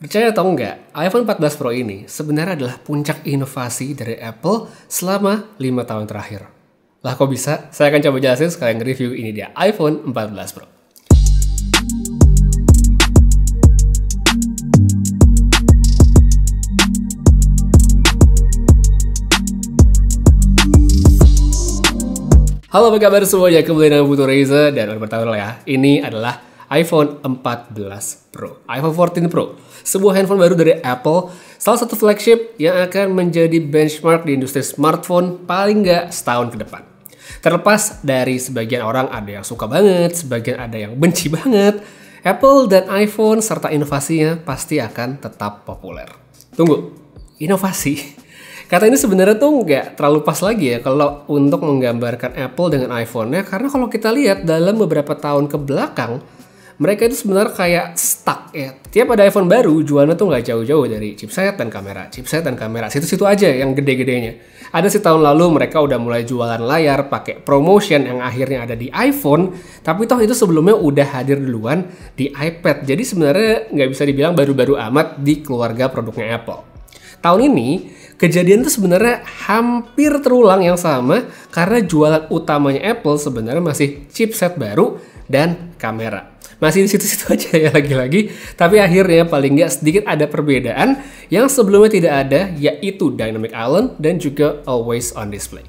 Percaya atau enggak, iPhone 14 Pro ini sebenarnya adalah puncak inovasi dari Apple selama 5 tahun terakhir. Lah kok bisa? Saya akan coba jelasin sekalian review ini dia iPhone 14 Pro. Halo, apa kabar semuanya? Kembali dengan Putu Reza dan pertama ya, ini adalah iPhone 14 Pro, iPhone 14 Pro, sebuah handphone baru dari Apple, salah satu flagship yang akan menjadi benchmark di industri smartphone paling nggak setahun ke depan. Terlepas dari sebagian orang ada yang suka banget, sebagian ada yang benci banget, Apple dan iPhone serta inovasinya pasti akan tetap populer. Tunggu, inovasi? Kata ini sebenarnya tuh nggak terlalu pas lagi ya kalau untuk menggambarkan Apple dengan iPhone-nya, karena kalau kita lihat dalam beberapa tahun ke belakang, mereka itu sebenarnya kayak stuck ya. Tiap ada iPhone baru, jualnya tuh nggak jauh-jauh dari chipset dan kamera, situ-situ aja yang gede-gedenya. Ada sih tahun lalu mereka udah mulai jualan layar pakai promotion yang akhirnya ada di iPhone, tapi toh itu sebelumnya udah hadir duluan di iPad. Jadi sebenarnya nggak bisa dibilang baru-baru amat di keluarga produknya Apple. Tahun ini kejadian itu sebenarnya hampir terulang yang sama karena jualan utamanya Apple sebenarnya masih chipset baru dan kamera. Masih di situ-situ aja ya lagi-lagi, tapi akhirnya paling nggak sedikit ada perbedaan yang sebelumnya tidak ada, yaitu Dynamic Island dan juga Always On Display.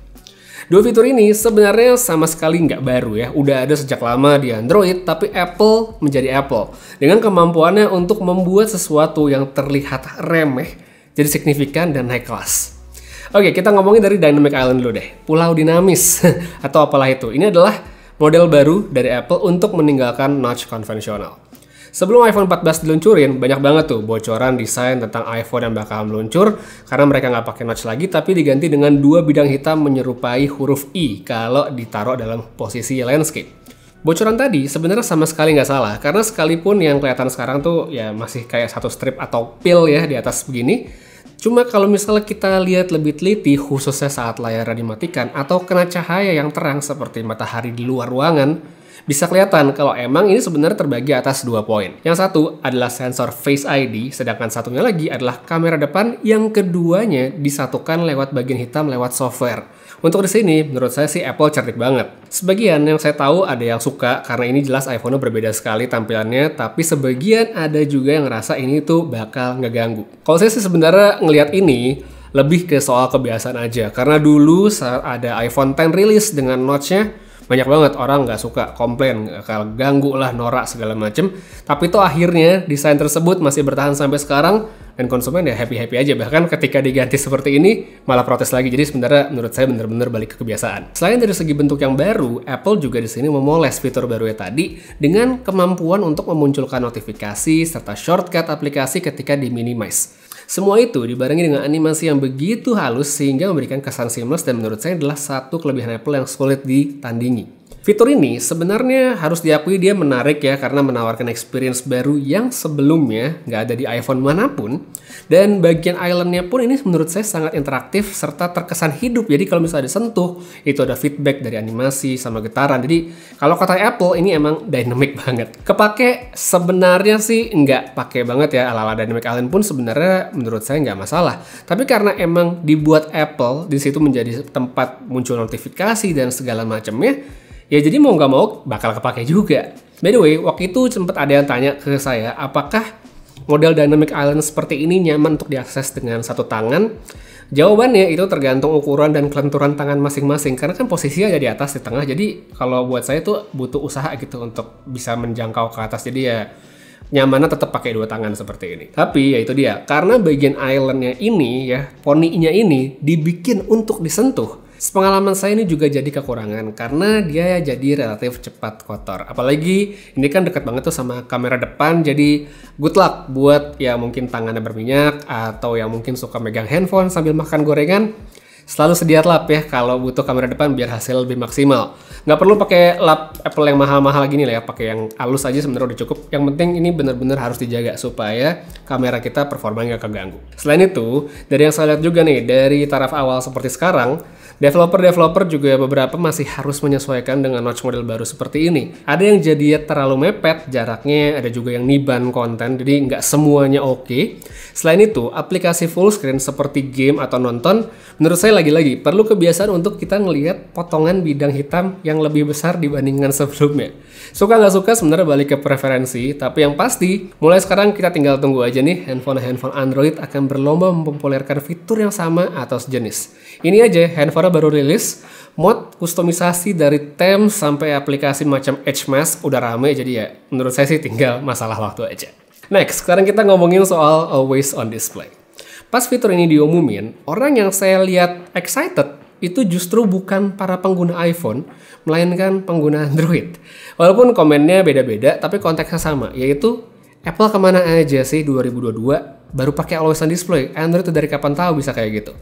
Dua fitur ini sebenarnya sama sekali nggak baru ya, udah ada sejak lama di Android, tapi Apple menjadi Apple dengan kemampuannya untuk membuat sesuatu yang terlihat remeh jadi signifikan dan naik kelas. Oke, kita ngomongin dari Dynamic Island dulu deh, pulau dinamis atau apalah itu. Ini adalah model baru dari Apple untuk meninggalkan notch konvensional. Sebelum iPhone 14 diluncurin, banyak banget tuh bocoran desain tentang iPhone yang bakal meluncur karena mereka nggak pakai notch lagi, tapi diganti dengan dua bidang hitam menyerupai huruf I kalau ditaruh dalam posisi landscape. Bocoran tadi sebenarnya sama sekali nggak salah, karena sekalipun yang kelihatan sekarang tuh ya masih kayak satu strip atau pil ya di atas begini. Cuma kalau misalnya kita lihat lebih teliti, khususnya saat layar dimatikan atau kena cahaya yang terang seperti matahari di luar ruangan, bisa kelihatan kalau emang ini sebenarnya terbagi atas dua poin. Yang satu adalah sensor Face ID, sedangkan satunya lagi adalah kamera depan yang keduanya disatukan lewat bagian hitam lewat software. Untuk di sini, menurut saya sih Apple cerdik banget. Sebagian yang saya tahu ada yang suka karena ini jelas iPhone-nya berbeda sekali tampilannya, tapi sebagian ada juga yang ngerasa ini tuh bakal ngeganggu. Kalau saya sih sebenarnya ngelihat ini lebih ke soal kebiasaan aja, karena dulu saat ada iPhone X rilis dengan notch-nya, banyak banget orang nggak suka, komplain, kalau ganggu lah, norak segala macem. Tapi tuh akhirnya desain tersebut masih bertahan sampai sekarang dan konsumen ya happy-happy aja. Bahkan ketika diganti seperti ini malah protes lagi. Jadi sebenarnya menurut saya bener-bener balik ke kebiasaan. Selain dari segi bentuk yang baru, Apple juga di sini memoles fitur barunya tadi dengan kemampuan untuk memunculkan notifikasi serta shortcut aplikasi ketika di-minimize. Semua itu dibarengi dengan animasi yang begitu halus sehingga memberikan kesan seamless, dan menurut saya adalah satu kelebihan Apple yang sulit ditandingi. Fitur ini sebenarnya harus diakui dia menarik ya, karena menawarkan experience baru yang sebelumnya nggak ada di iPhone manapun. Dan bagian islandnya pun ini menurut saya sangat interaktif serta terkesan hidup. Jadi kalau misalnya disentuh, itu ada feedback dari animasi sama getaran. Jadi kalau kata Apple ini emang dynamic banget. Kepake sebenarnya sih nggak pakai banget ya, ala-ala Dynamic Island pun sebenarnya menurut saya nggak masalah. Tapi karena emang dibuat Apple, di situ menjadi tempat muncul notifikasi dan segala macamnya, ya jadi mau nggak mau bakal kepake juga. By the way, waktu itu sempat ada yang tanya ke saya, apakah model Dynamic Island seperti ini nyaman untuk diakses dengan satu tangan? Jawabannya itu tergantung ukuran dan kelenturan tangan masing-masing, karena kan posisinya ada di atas, di tengah. Jadi kalau buat saya tuh butuh usaha gitu untuk bisa menjangkau ke atas. Jadi ya nyamannya tetap pakai dua tangan seperti ini. Tapi ya itu dia, karena bagian islandnya ini ya, poninya ini dibikin untuk disentuh. Pengalaman saya ini juga jadi kekurangan karena dia jadi relatif cepat kotor. Apalagi ini kan dekat banget tuh sama kamera depan, jadi good luck buat ya mungkin tangannya berminyak atau yang mungkin suka megang handphone sambil makan gorengan. Selalu sedia lap ya kalau butuh kamera depan biar hasil lebih maksimal. Nggak perlu pakai lap Apple yang mahal-mahal gini lah ya, pakai yang halus aja sebenarnya udah cukup. Yang penting ini benar-benar harus dijaga supaya kamera kita performanya nggak keganggu. Selain itu, dari yang saya lihat juga nih, dari taraf awal seperti sekarang, developer juga beberapa masih harus menyesuaikan dengan notch model baru seperti ini. Ada yang jadi terlalu mepet jaraknya, ada juga yang niban konten, jadi nggak semuanya oke. Selain itu, aplikasi full screen seperti game atau nonton, menurut saya lagi-lagi perlu kebiasaan untuk kita ngelihat potongan bidang hitam yang lebih besar dibandingkan sebelumnya. Suka nggak suka sebenarnya balik ke preferensi, tapi yang pasti, mulai sekarang kita tinggal tunggu aja nih, handphone Android akan berlomba mempopulerkan fitur yang sama atau sejenis. Ini aja, handphone baru rilis, mod kustomisasi dari tem sampai aplikasi macam Edge Mask udah rame, jadi ya menurut saya sih tinggal masalah waktu aja. Next, sekarang kita ngomongin soal always on display. Pas fitur ini diumumin, orang yang saya lihat excited itu justru bukan para pengguna iPhone, melainkan pengguna Android. Walaupun komennya beda-beda, tapi konteksnya sama, yaitu Apple kemana aja sih 2022 baru pakai always on display? Android itu dari kapan tahu bisa kayak gitu?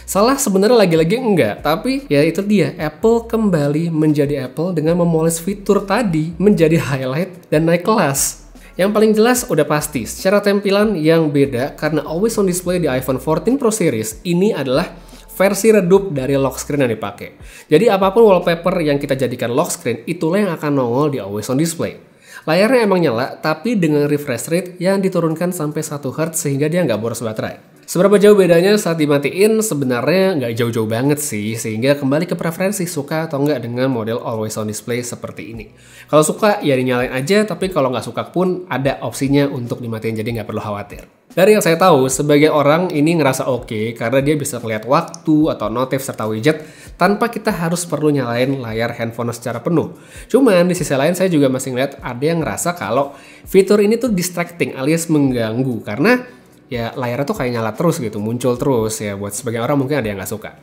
Salah sebenarnya lagi-lagi enggak, tapi ya itu dia, Apple kembali menjadi Apple dengan memoles fitur tadi menjadi highlight dan naik kelas. Yang paling jelas udah pasti, secara tampilan yang beda karena always on display di iPhone 14 Pro Series ini adalah versi redup dari lock screen yang dipakai. Jadi apapun wallpaper yang kita jadikan lock screen, itulah yang akan nongol di always on display. Layarnya emang nyala, tapi dengan refresh rate yang diturunkan sampai 1 Hz sehingga dia nggak boros baterai. Seberapa jauh bedanya saat dimatiin? Sebenarnya nggak jauh-jauh banget sih, sehingga kembali ke preferensi suka atau nggak dengan model always on display seperti ini. Kalau suka ya dinyalain aja, tapi kalau nggak suka pun ada opsinya untuk dimatiin, jadi nggak perlu khawatir. Dari yang saya tahu, sebagai orang ini ngerasa oke karena dia bisa melihat waktu atau notif serta widget tanpa kita harus perlu nyalain layar handphone secara penuh. Cuman di sisi lain saya juga masih ngeliat ada yang ngerasa kalau fitur ini tuh distracting alias mengganggu karena ya layarnya tuh kayak nyala terus gitu, muncul terus ya, buat sebagian orang mungkin ada yang nggak suka.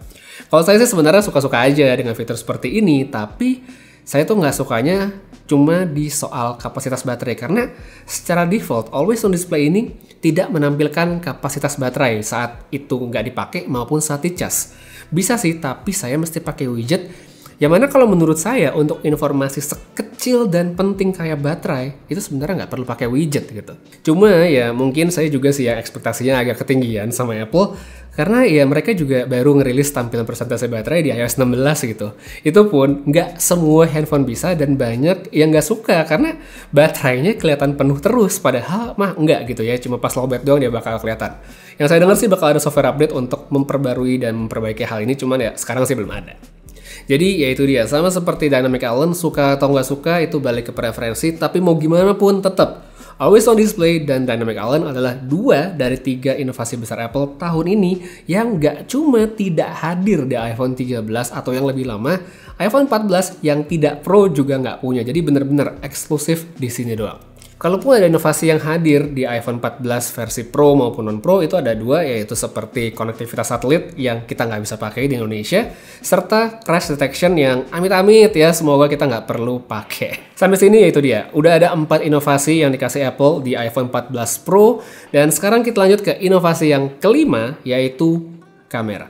Kalau saya sih sebenarnya suka-suka aja dengan fitur seperti ini, tapi saya tuh nggak sukanya cuma di soal kapasitas baterai karena secara default always on display ini tidak menampilkan kapasitas baterai saat itu nggak dipakai maupun saat dicas. Bisa sih, tapi saya mesti pakai widget. Yang mana kalau menurut saya untuk informasi sekecil dan penting kayak baterai itu sebenarnya nggak perlu pakai widget gitu. Cuma ya mungkin saya juga sih ya ekspektasinya agak ketinggian sama Apple karena ya mereka juga baru ngerilis tampilan persentase baterai di iOS 16 gitu. Itu pun nggak semua handphone bisa dan banyak yang nggak suka karena baterainya kelihatan penuh terus padahal mah nggak gitu ya, cuma pas lowbat doang dia bakal kelihatan. Yang saya dengar sih bakal ada software update untuk memperbarui dan memperbaiki hal ini, cuman ya sekarang sih belum ada. Jadi ya itu dia, sama seperti Dynamic Island, suka atau nggak suka itu balik ke preferensi, tapi mau gimana pun tetap always on display dan Dynamic Island adalah 2 dari 3 inovasi besar Apple tahun ini yang nggak cuma tidak hadir di iPhone 13 atau yang lebih lama, iPhone 14 yang tidak Pro juga nggak punya, jadi bener-bener eksklusif di sini doang. Kalaupun ada inovasi yang hadir di iPhone 14 versi Pro maupun non-Pro, itu ada 2, yaitu seperti konektivitas satelit yang kita nggak bisa pakai di Indonesia, serta crash detection yang amit-amit ya, semoga kita nggak perlu pakai. Sampai sini yaitu dia, udah ada 4 inovasi yang dikasih Apple di iPhone 14 Pro, dan sekarang kita lanjut ke inovasi yang kelima, yaitu kamera.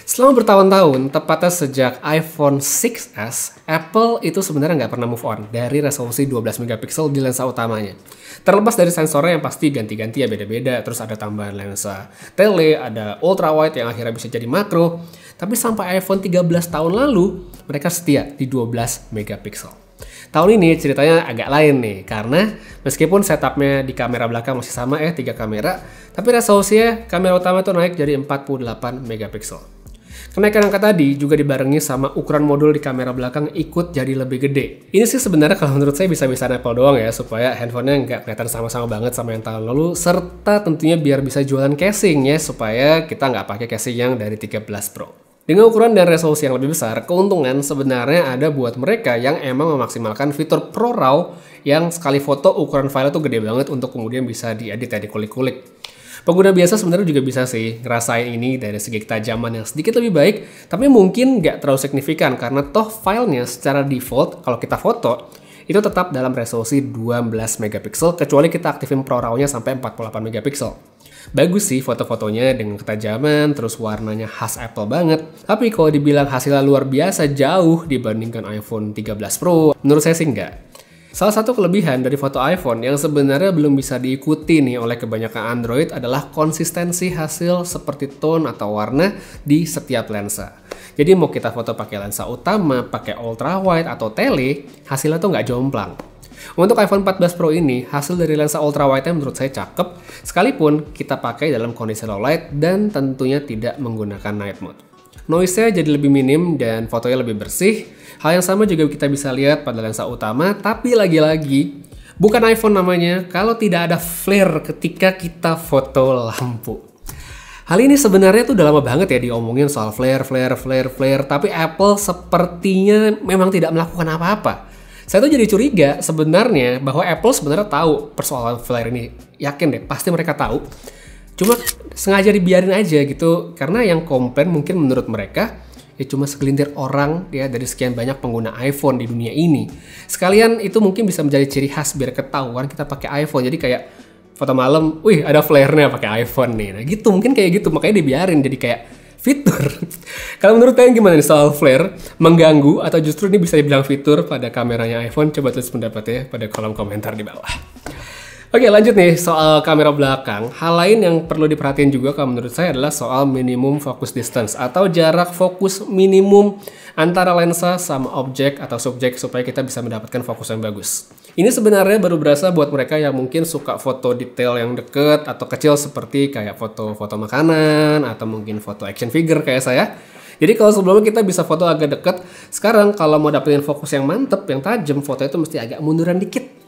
Selama bertahun-tahun, tepatnya sejak iPhone 6s, Apple itu sebenarnya nggak pernah move on dari resolusi 12 megapiksel di lensa utamanya. Terlepas dari sensornya yang pasti ganti-ganti ya beda-beda, terus ada tambahan lensa tele, ada ultra wide yang akhirnya bisa jadi makro, tapi sampai iPhone 13 tahun lalu, mereka setia di 12 megapiksel. Tahun ini ceritanya agak lain nih, karena meskipun setupnya di kamera belakang masih sama 3 kamera, tapi resolusinya kamera utama itu naik jadi 48 megapiksel. Kenaikan angka tadi juga dibarengi sama ukuran modul di kamera belakang ikut jadi lebih gede. Ini sih sebenarnya kalau menurut saya bisa-bisa Apple doang ya, supaya handphonenya nggak kelihatan sama-sama banget sama yang tahun lalu, serta tentunya biar bisa jualan casing ya, supaya kita nggak pakai casing yang dari 13 Pro. Dengan ukuran dan resolusi yang lebih besar, keuntungan sebenarnya ada buat mereka yang emang memaksimalkan fitur Pro RAW yang sekali foto ukuran file itu gede banget untuk kemudian bisa diedit ya, dikulik-kulik. Pengguna biasa sebenarnya juga bisa sih ngerasain ini dari segi ketajaman yang sedikit lebih baik, tapi mungkin nggak terlalu signifikan karena toh filenya secara default kalau kita foto itu tetap dalam resolusi 12 megapiksel kecuali kita aktifin Pro RAW-nya sampai 48 megapiksel. Bagus sih foto-fotonya dengan ketajaman, terus warnanya khas Apple banget. Tapi kalau dibilang hasilnya luar biasa jauh dibandingkan iPhone 13 Pro, menurut saya sih enggak. Salah satu kelebihan dari foto iPhone yang sebenarnya belum bisa diikuti nih oleh kebanyakan Android adalah konsistensi hasil seperti tone atau warna di setiap lensa. Jadi mau kita foto pakai lensa utama, pakai ultra wide atau tele, hasilnya tuh nggak jomplang. Untuk iPhone 14 Pro ini, hasil dari lensa ultra wide-nya menurut saya cakep, sekalipun kita pakai dalam kondisi low light dan tentunya tidak menggunakan night mode. Noise-nya jadi lebih minim dan fotonya lebih bersih. Hal yang sama juga kita bisa lihat pada lensa utama, tapi lagi-lagi, bukan iPhone namanya kalau tidak ada flare ketika kita foto lampu. Hal ini sebenarnya tuh udah lama banget ya diomongin soal flare, tapi Apple sepertinya memang tidak melakukan apa-apa. Saya tuh jadi curiga sebenarnya bahwa Apple sebenarnya tahu persoalan flare ini. Yakin deh, pasti mereka tahu. Cuma sengaja dibiarin aja gitu. Karena yang komplain mungkin menurut mereka ya cuma segelintir orang ya dari sekian banyak pengguna iPhone di dunia ini. Sekalian itu mungkin bisa menjadi ciri khas biar ketahuan kita pakai iPhone. Jadi kayak foto malam, wih ada flare-nya pakai iPhone nih. Nah gitu, mungkin kayak gitu. Makanya dibiarin jadi kayak fitur. Kalau menurut kalian gimana nih soal flare? Mengganggu atau justru ini bisa dibilang fitur pada kameranya iPhone? Coba tulis pendapatnya pada kolom komentar di bawah. Oke, lanjut nih soal kamera belakang. Hal lain yang perlu diperhatiin juga kalau menurut saya adalah soal minimum focus distance atau jarak fokus minimum antara lensa sama objek atau subjek supaya kita bisa mendapatkan fokus yang bagus. Ini sebenarnya baru berasa buat mereka yang mungkin suka foto detail yang deket atau kecil seperti kayak foto-foto makanan atau mungkin foto action figure kayak saya. Jadi kalau sebelumnya kita bisa foto agak deket, sekarang kalau mau dapetin fokus yang mantep, yang tajam, foto itu mesti agak munduran dikit.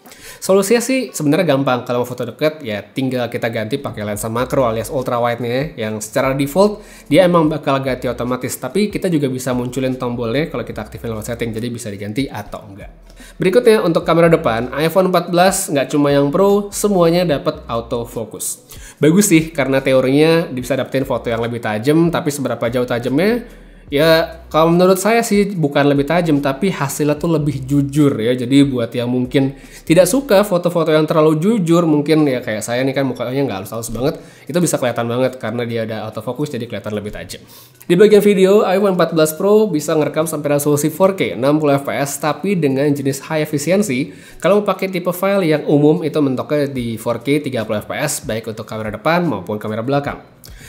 Solusinya sih sebenarnya gampang. Kalau mau foto deket ya tinggal kita ganti pakai lensa makro alias ultra wide nih yang secara default dia emang bakal ganti otomatis, tapi kita juga bisa munculin tombolnya kalau kita aktifin lewat setting, jadi bisa diganti atau enggak. Berikutnya untuk kamera depan, iPhone 14 nggak cuma yang Pro, semuanya dapat autofocus. Bagus sih karena teorinya bisa dapetin foto yang lebih tajam, tapi seberapa jauh tajamnya? Ya, kalau menurut saya sih bukan lebih tajam, tapi hasilnya tuh lebih jujur ya. Jadi buat yang mungkin tidak suka foto-foto yang terlalu jujur, mungkin ya kayak saya nih kan mukanya nggak halus-halus banget, itu bisa kelihatan banget karena dia ada autofocus jadi kelihatan lebih tajam. Di bagian video, iPhone 14 Pro bisa ngerekam sampai resolusi 4K 60 fps, tapi dengan jenis high efficiency. Kalau mau pakai tipe file yang umum itu mentoknya di 4K 30 fps, baik untuk kamera depan maupun kamera belakang.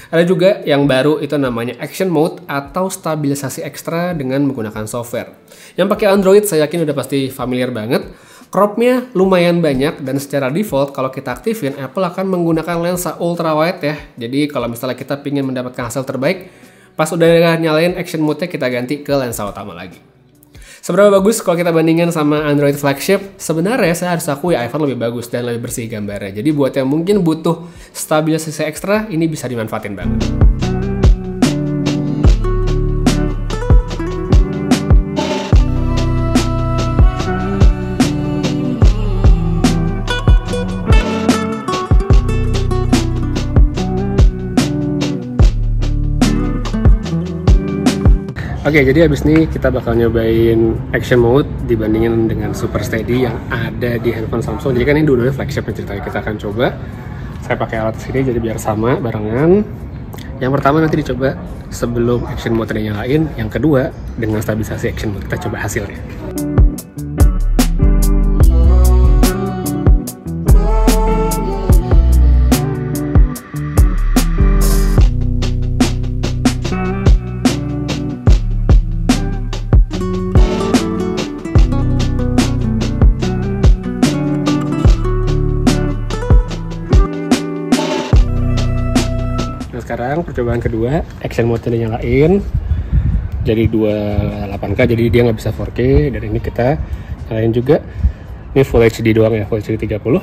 Ada juga yang baru itu namanya Action Mode atau stabilisasi ekstra dengan menggunakan software. Yang pakai Android saya yakin udah pasti familiar banget. Cropnya lumayan banyak dan secara default kalau kita aktifin Apple akan menggunakan lensa ultra wide ya. Jadi kalau misalnya kita ingin mendapatkan hasil terbaik, pas udah nyalain Action Mode-nya kita ganti ke lensa utama lagi. Seberapa bagus kalau kita bandingkan sama Android flagship? Sebenarnya saya harus akui iPhone lebih bagus dan lebih bersih gambarnya. Jadi buat yang mungkin butuh stabilisasi ekstra, ini bisa dimanfaatin banget. Oke, jadi abis ini kita bakal nyobain Action Mode dibandingin dengan Super Steady yang ada di handphone Samsung. Jadi kan ini dua-duanya flagship ceritanya, kita akan coba. Saya pakai alat sini jadi biar sama barengan. Yang pertama nanti dicoba sebelum Action Mode nyalain. Yang kedua dengan stabilisasi Action Mode, kita coba hasilnya. Sekarang percobaan kedua, Action Mode nya nyalain jadi 28K, jadi dia nggak bisa 4K. Dan ini kita nyalain juga, ini Full HD doang ya, Full HD 30. Oh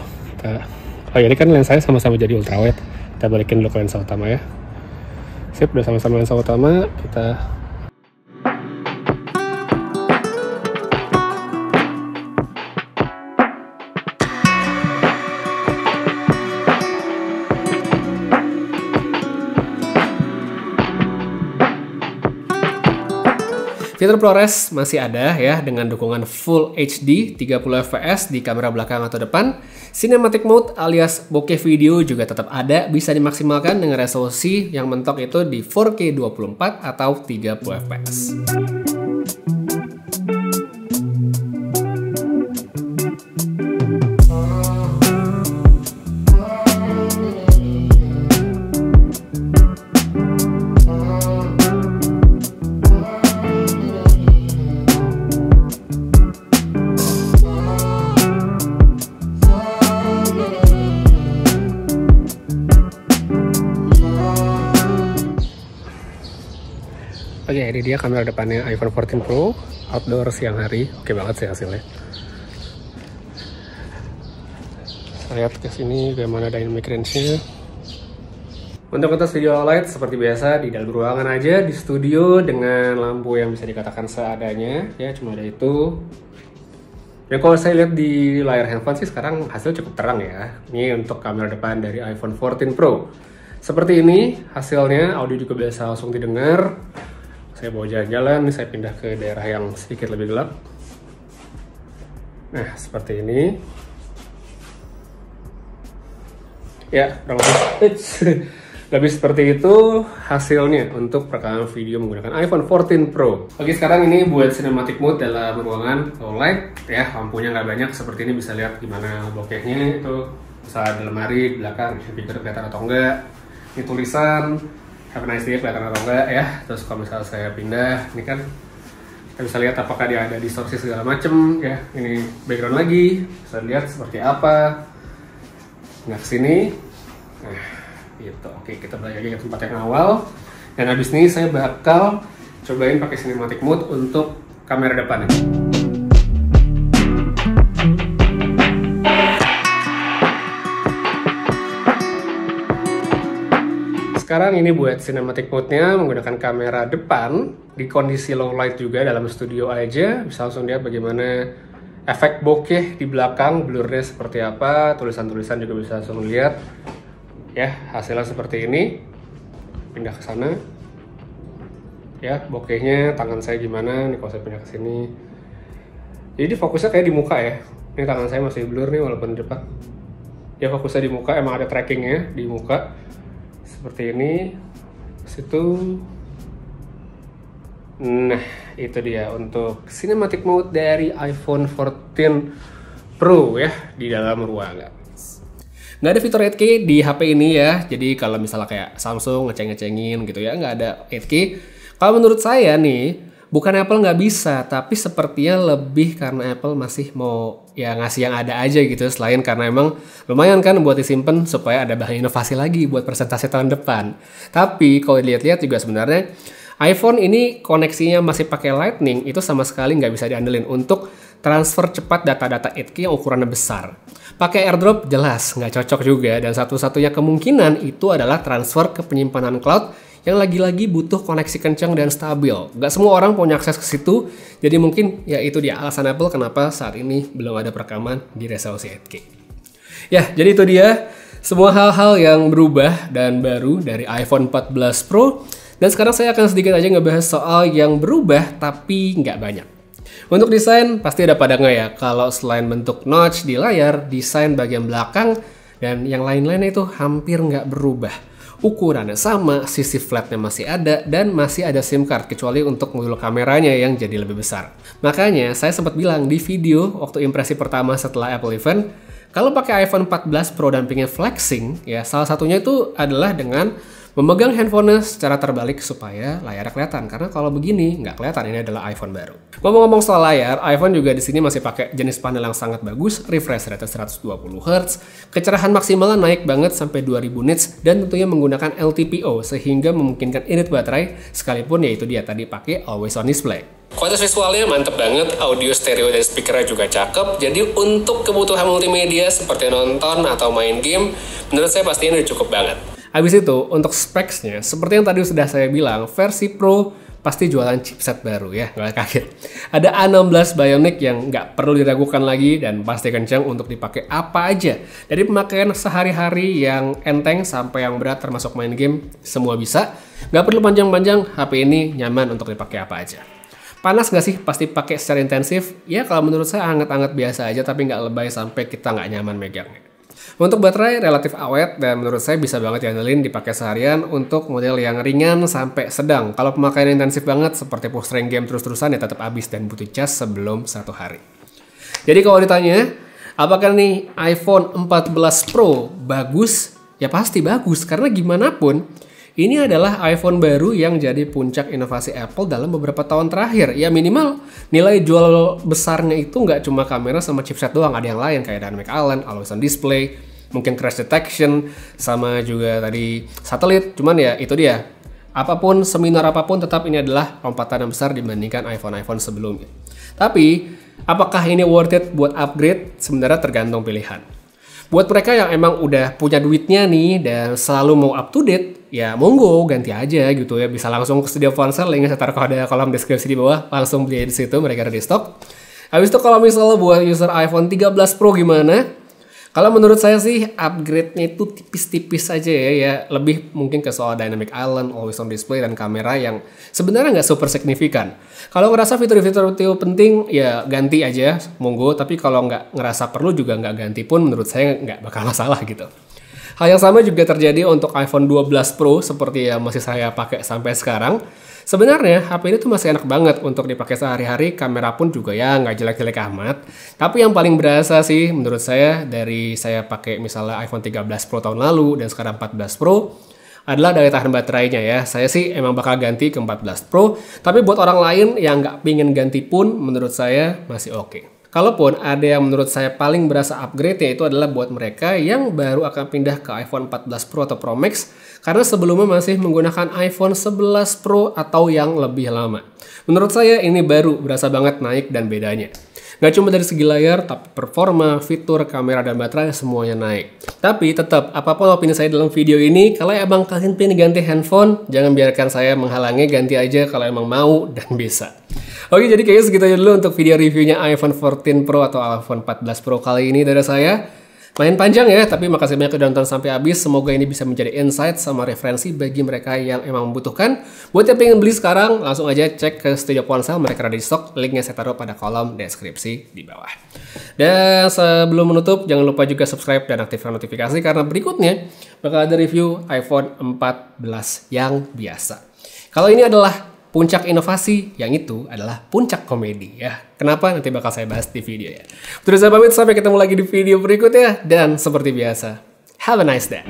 ya, ini kan lensanya sama-sama jadi ultra wide, kita balikin dulu ke lensa utama ya. Sip, udah sama-sama lensa utama, kita fitur ProRes masih ada ya dengan dukungan Full HD 30 fps di kamera belakang atau depan. Cinematic Mode alias bokeh video juga tetap ada, bisa dimaksimalkan dengan resolusi yang mentok itu di 4K 24 atau 30 fps. Oke, ini dia kamera depannya iPhone 14 Pro outdoor siang hari. Oke banget sih hasilnya. Kita lihat ke sini bagaimana dynamic range-nya. Untuk atas video light seperti biasa di dalam ruangan aja di studio dengan lampu yang bisa dikatakan seadanya, ya cuma ada itu. Dan kalau saya lihat di layar handphone sih sekarang hasil cukup terang ya. Ini untuk kamera depan dari iPhone 14 Pro. Seperti ini hasilnya, audio juga bisa langsung didengar. Saya bawa jalan-jalan, saya pindah ke daerah yang sedikit lebih gelap. Nah, seperti ini. Ya, lebih seperti itu hasilnya untuk perekaman video menggunakan iPhone 14 Pro. Oke, sekarang ini buat cinematic mode dalam ruangan low light. Ya, lampunya nggak banyak. Seperti ini bisa lihat gimana bokehnya itu. Bisa ada lemari di belakang, fitur kelihatan atau enggak. Ini tulisan. Have a nice day, kelihatan atau enggak ya. Terus kalau misalnya saya pindah, ini kan kita bisa lihat apakah dia ada distorsi segala macem ya. Ini background lagi, bisa lihat seperti apa. Nah kesini, nah gitu. Oke, kita balik lagi ke tempat yang awal. Dan habis ini saya bakal cobain pakai cinematic mode untuk kamera depannya. Sekarang ini buat cinematic mode-nya menggunakan kamera depan di kondisi low light juga dalam studio aja. Bisa langsung lihat bagaimana efek bokeh di belakang, blurnya seperti apa, tulisan-tulisan juga bisa langsung lihat. Ya, hasilnya seperti ini. Pindah ke sana. Ya, bokehnya tangan saya gimana nih kalau saya pindah ke sini. Jadi fokusnya kayak di muka ya. Ini tangan saya masih blur nih walaupun di depan. Ya, fokusnya di muka, emang ada trackingnya di muka. Seperti ini, situ. Nah, itu dia untuk cinematic mode dari iPhone 14 Pro ya di dalam ruangan. Nggak ada fitur 8K di HP ini ya, jadi kalau misalnya kayak Samsung ngeceng-ngecengin gitu ya, nggak ada 8K. Kalau menurut saya nih, bukan Apple nggak bisa, tapi sepertinya lebih karena Apple masih mau ya ngasih yang ada aja gitu. Selain karena emang lumayan kan buat disimpan supaya ada bahan inovasi lagi buat presentasi tahun depan. Tapi kalau dilihat-lihat juga sebenarnya iPhone ini koneksinya masih pakai Lightning, itu sama sekali nggak bisa diandelin untuk transfer cepat data-data 8K yang ukurannya besar. Pakai AirDrop jelas nggak cocok juga, dan satu-satunya kemungkinan itu adalah transfer ke penyimpanan cloud yang lagi-lagi butuh koneksi kencang dan stabil. Nggak semua orang punya akses ke situ, jadi mungkin ya itu dia alasan Apple kenapa saat ini belum ada perekaman di resolusi 8K. Ya, jadi itu dia semua hal-hal yang berubah dan baru dari iPhone 14 Pro. Dan sekarang saya akan sedikit aja ngebahas soal yang berubah tapi nggak banyak. Untuk desain pasti ada pada nggak ya, kalau selain bentuk notch di layar, desain bagian belakang dan yang lain-lainnya itu hampir nggak berubah. Ukurannya sama, sisi flatnya masih ada, dan masih ada SIM card, kecuali untuk modul kameranya yang jadi lebih besar. Makanya saya sempat bilang di video waktu impresi pertama setelah Apple Event, kalau pakai iPhone 14 Pro dan pengen flexing, ya salah satunya itu adalah dengan memegang handphone secara terbalik supaya layarnya kelihatan. Karena kalau begini nggak kelihatan ini adalah iPhone baru. Ngomong-ngomong soal layar, iPhone juga di sini masih pakai jenis panel yang sangat bagus, refresh rate 120 Hz, kecerahan maksimalnya naik banget sampai 2000 nits, dan tentunya menggunakan LTPO sehingga memungkinkan irit baterai sekalipun yaitu dia tadi pakai always on display. Kualitas visualnya mantep banget, audio stereo dan speakernya juga cakep. Jadi untuk kebutuhan multimedia seperti nonton atau main game, menurut saya pastinya udah cukup banget. Habis itu, untuk specs-nya, seperti yang tadi sudah saya bilang, versi Pro pasti jualan chipset baru ya, nggak kaget. Ada A16 Bionic yang nggak perlu diragukan lagi dan pasti kencang untuk dipakai apa aja. Dari pemakaian sehari-hari yang enteng sampai yang berat termasuk main game, semua bisa. Nggak perlu panjang-panjang, HP ini nyaman untuk dipakai apa aja. Panas nggak sih? Pasti pakai secara intensif? Ya kalau menurut saya hangat-hangat biasa aja, tapi nggak lebay sampai kita nggak nyaman megangnya. Untuk baterai relatif awet dan menurut saya bisa banget diandelin dipakai seharian untuk model yang ringan sampai sedang. Kalau pemakaian intensif banget seperti push rank game terus-terusan ya tetap habis dan butuh cas sebelum 1 hari. Jadi kalau ditanya, apakah nih iPhone 14 Pro bagus? Ya pasti bagus, karena gimana pun ini adalah iPhone baru yang jadi puncak inovasi Apple dalam beberapa tahun terakhir. Ya minimal nilai jual besarnya itu nggak cuma kamera sama chipset doang, ada yang lain kayak Dynamic Island, Always On Display, mungkin crash detection, sama juga tadi satelit. Cuman ya itu dia, apapun, seminar apapun tetap ini adalah lompatan yang besar dibandingkan iPhone-iPhone sebelumnya. Tapi, apakah ini worth it buat upgrade? Sebenarnya tergantung pilihan. Buat mereka yang emang udah punya duitnya nih dan selalu mau up to date, ya monggo ganti aja gitu ya. Bisa langsung ke studio ponsel, linknya saya taruh pada kolom deskripsi di bawah, langsung beli di situ, mereka ada di stok. Habis itu kalau misalnya buat user iPhone 13 Pro gimana? Kalau menurut saya sih upgrade-nya itu tipis-tipis aja ya, lebih mungkin ke soal Dynamic Island, Always On Display, dan kamera yang sebenarnya nggak super signifikan. Kalau ngerasa fitur-fitur itu penting, ya ganti aja, monggo. Tapi kalau nggak ngerasa perlu juga nggak ganti pun menurut saya nggak bakal masalah gitu. Hal yang sama juga terjadi untuk iPhone 12 Pro seperti yang masih saya pakai sampai sekarang. Sebenarnya HP ini tuh masih enak banget untuk dipakai sehari-hari, kamera pun juga ya nggak jelek-jelek amat. Tapi yang paling berasa sih menurut saya dari saya pakai misalnya iPhone 13 Pro tahun lalu dan sekarang 14 Pro adalah daya tahan baterainya ya. Saya sih emang bakal ganti ke 14 Pro, tapi buat orang lain yang nggak pingin ganti pun menurut saya masih oke. Kalaupun ada yang menurut saya paling berasa upgrade yaitu adalah buat mereka yang baru akan pindah ke iPhone 14 Pro atau Pro Max karena sebelumnya masih menggunakan iPhone 11 Pro atau yang lebih lama. Menurut saya ini baru berasa banget naik dan bedanya. Gak cuma dari segi layar, tapi performa, fitur, kamera, dan baterai semuanya naik. Tapi tetap, apapun opini saya dalam video ini, kalau emang kalian pengen ganti handphone, jangan biarkan saya menghalangi, ganti aja kalau emang mau dan bisa. Oke, jadi kayaknya segitu aja dulu untuk video reviewnya iPhone 14 Pro atau iPhone 14 Pro kali ini dari saya. Main panjang ya, tapi makasih banyak udah nonton sampai habis. Semoga ini bisa menjadi insight sama referensi bagi mereka yang emang membutuhkan. Buat yang pengen beli sekarang, langsung aja cek ke studio ponsel, mereka ada di stok. Linknya saya taruh pada kolom deskripsi di bawah. Dan sebelum menutup, jangan lupa juga subscribe dan aktifkan notifikasi karena berikutnya bakal ada review iPhone 14 yang biasa. Kalau ini adalah puncak inovasi, yang itu adalah puncak komedi ya. Kenapa? Nanti bakal saya bahas di video ya. Terus saya pamit, sampai ketemu lagi di video berikutnya. Dan seperti biasa, have a nice day.